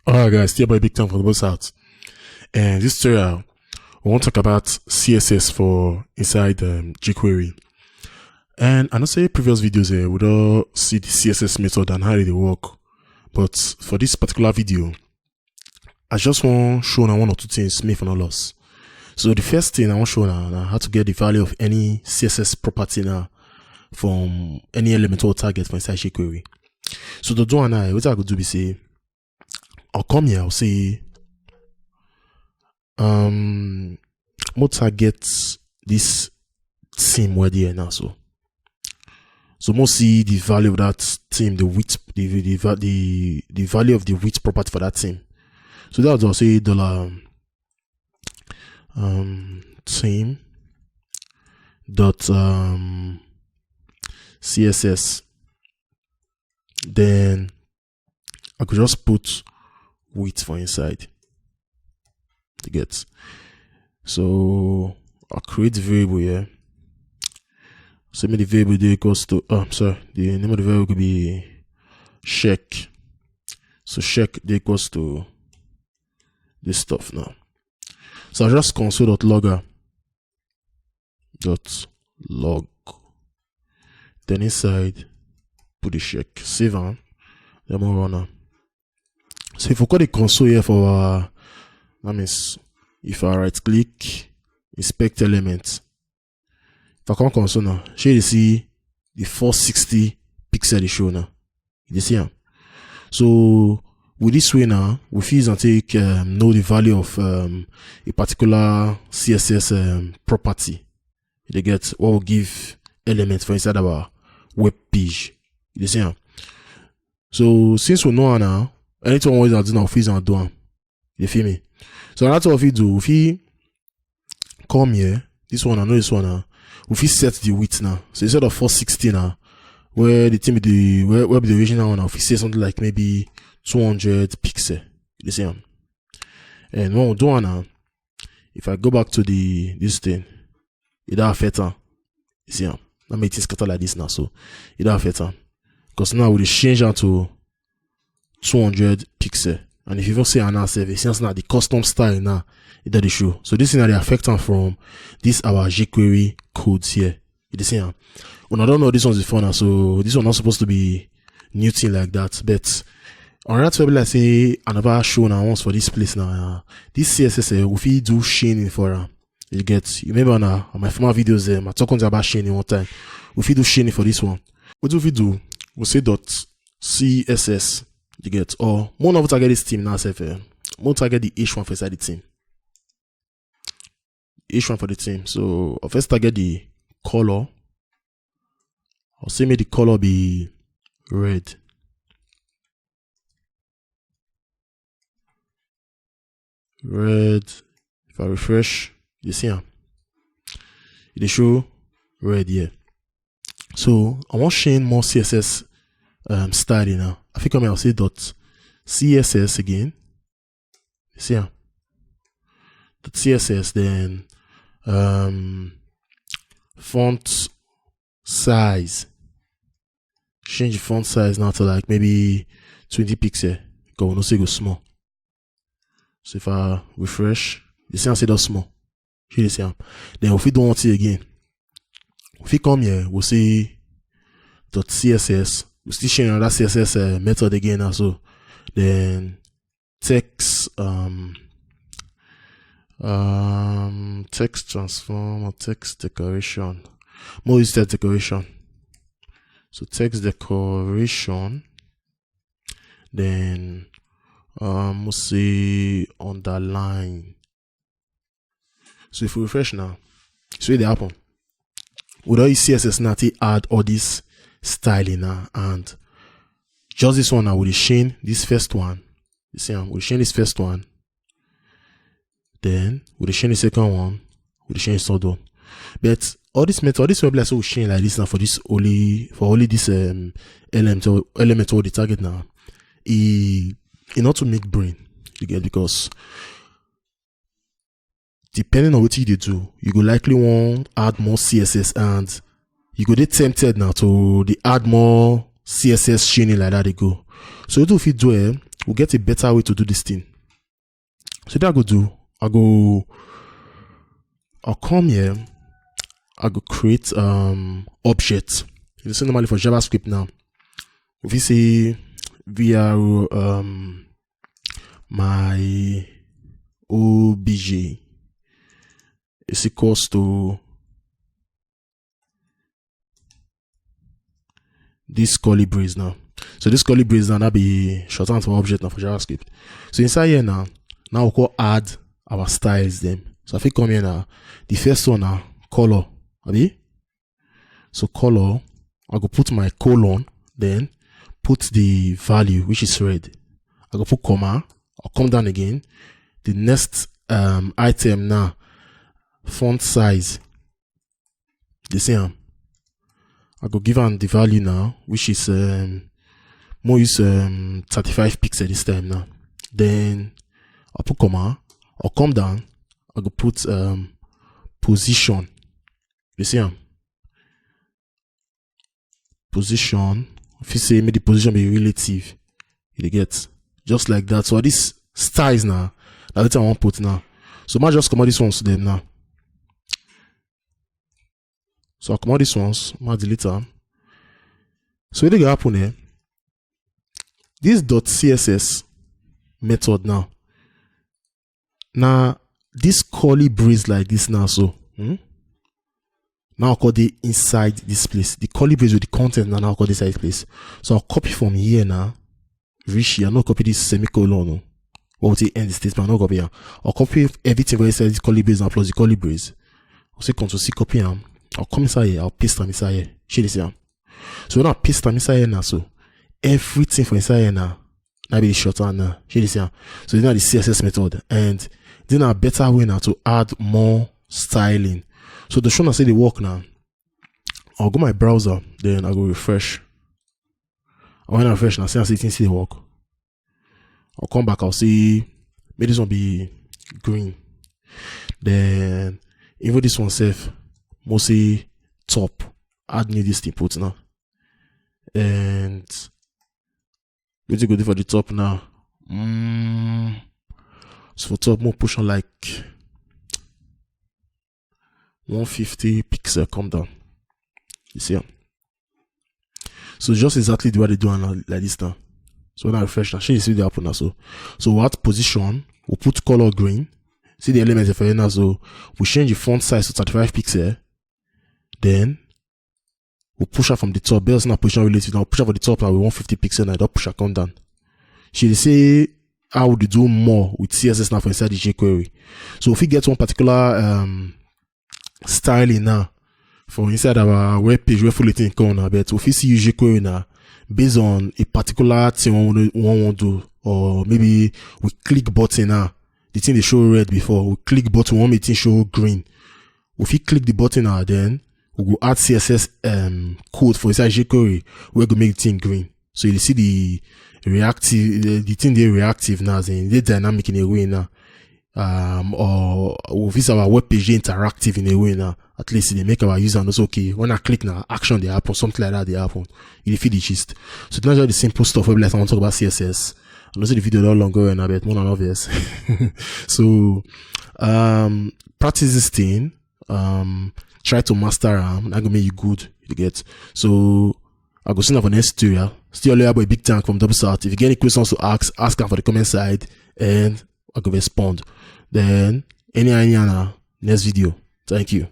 Alright guys, still by Big Time from the Boss Out. And this tutorial, we want to talk about CSS for inside jQuery. And I know say previous videos here, we don't see the CSS method and how they work. But for this particular video, I just want to show now one or two things make for no loss. So the first thing I want to show now how to get the value of any CSS property now from any element or target for inside jQuery. So the do now, what I could do is say, I'll come here, I'll say, more target this theme where they are now. So more see the value of that theme, the width, the value of the width property for that theme. So that's I'll say dollar theme dot CSS. Then I could just put width for inside to get. So I'll create the variable here. So maybe the variable there equals to the name of the variable could be check. So check there equals to this stuff now. So I'll just console.logger .log. Then inside put the check, save on, then move on now. So if we got the console here for that means if I right click, inspect element. If I come console now, you see the 460 pixel they show now. You see them. So with this way now, we feel and take know the value of a particular CSS property. They get what will give elements for inside our web page. You see them. So since we know now, anything always do now, freeze and do them. You feel me? So that's what we do. If we come here, this one, I know this one now. If we set the width now, so instead of 460 now, where the thing with the where the original one now, if we say something like maybe 200 pixel, you see them. And when we do one now, if I go back to this thing, it don't affect them. You see them. That makes it scatter like this now, so it don't affect them. Because now we change that to 200 pixel. And if you even say an service, it's not the custom style now, it does show. So this is now the affect from this our jQuery codes here. You see them. Well, I don't know this one's before now, so this one not supposed to be new thing like that. But on that web, let's say another show now once for this place now. This CSS if we do chaining for you remember now on my former videos I talking about chaining one time. If we do chaining for this one, what do we do? We'll say dot CSS. You get, or more of target this team now, more target the H1 for inside the team. H1 for the team. So I'll first target the color. I'll say make the color be red. Red. If I refresh, you see it show red here. So I want to change more CSS style now. I think I'll say dot CSS again. You see dot CSS, then font size. Change the font size now to like maybe 20 pixel. Because we don't say go small. So if I refresh, you see I say that small. You see then if we don't want it again, if we come here, we'll say dot CSS. We still change another CSS method again also. Then text text transform or text decoration. More use text decoration. So text decoration. Then we'll say underline. So if we refresh now, so they happen. Without CSS now to add all this styling now, and just this one now with the chain this first one. You see with the chain this first one, then with the chain the second one, with the chain third one. But all this method, this web will chain like this now for this only this element or the target now. It not to make brain, you get, because depending on what you do, you go likely want add more CSS, and you go get tempted now to add more CSS chaining like that they go. So what if you do it, we'll get a better way to do this thing. So that I go do, I'll come here, I go create object. You see normally for JavaScript now. If you say via my obj is equals to this curly brace now. So this curly brace now that be shorthand for object now for JavaScript. So inside here now we'll call add our styles them. So if I come here now, the first one now color. Abi? So color, I go put my colon, then put the value which is red. I go put comma, I'll come down again. The next item now, font size. The same. I go give them the value now, which is more use 35 pixels this time now. Then I'll put comma, I'll come down, I go put position. You see position. If you say make the position be relative, you get just like that. So this styles now, that's what I want to put now. So I just come out these ones to them now. So I come out these ones, I delete them. So what they happen here? This .css method now. Now this curly brace like this now. So now I'll call the inside this place. The curly brace with the content now I'll call this inside place. So I'll copy from here now. Reach here. I'll not copy this semicolon. No. What will end the statement? I'll not copy here. I'll copy everything where it says this curly brace now plus the curly brace. I'll say Ctrl C copy them. I'll come inside here. I'll paste them inside here. See this here. So when I paste them inside here now, so everything for inside here now be the shorthand now. See this here. So this is the CSS method, and then a better way now to add more styling. So to show now say they work now, I'll go my browser, then I'll go refresh. And when I refresh now, see they work. I'll come back, I'll see maybe this one be green. Then even this one safe, mostly top. Add new this input now. And what you go do for the top now? So for top, more push on like 150 pixel, come down. You see? So just exactly the way they do like this now. So when I refresh now, you see the happen now. So what position? We'll put color green. See the elements for you now. So we change the font size to 35 pixel. Then we'll push her from the top. There's not position relative now. Push her for the top now with 150 pixel now. Don't push her come down. She say how would you do more with CSS now for inside the jQuery. So if we get one particular styling now for inside our web page where full thing come now, but if you see jQuery now based on a particular thing we want to do, or maybe we click button now, the thing they show red before, we click button, we want it to show green. If you click the button now, then we will add CSS code for inside jQuery where we make the thing green. So you see the reactive, the thing they reactive now, they dynamic in a way now. Or if it's our web page interactive in a way now, at least they make our user knows okay, when I click now, action they happen, something like that they happen. You feed the gist. So it's not just the simple stuff where like I want to talk about CSS. I know the video no longer and a bit more than obvious. So practice this thing, try to master them, that gonna make you good, you get. So I'll go see now for next tutorial. Still about a big tank from Double South. If you get any questions to ask them for the comment side and I'll go respond. Then any next video. Thank you.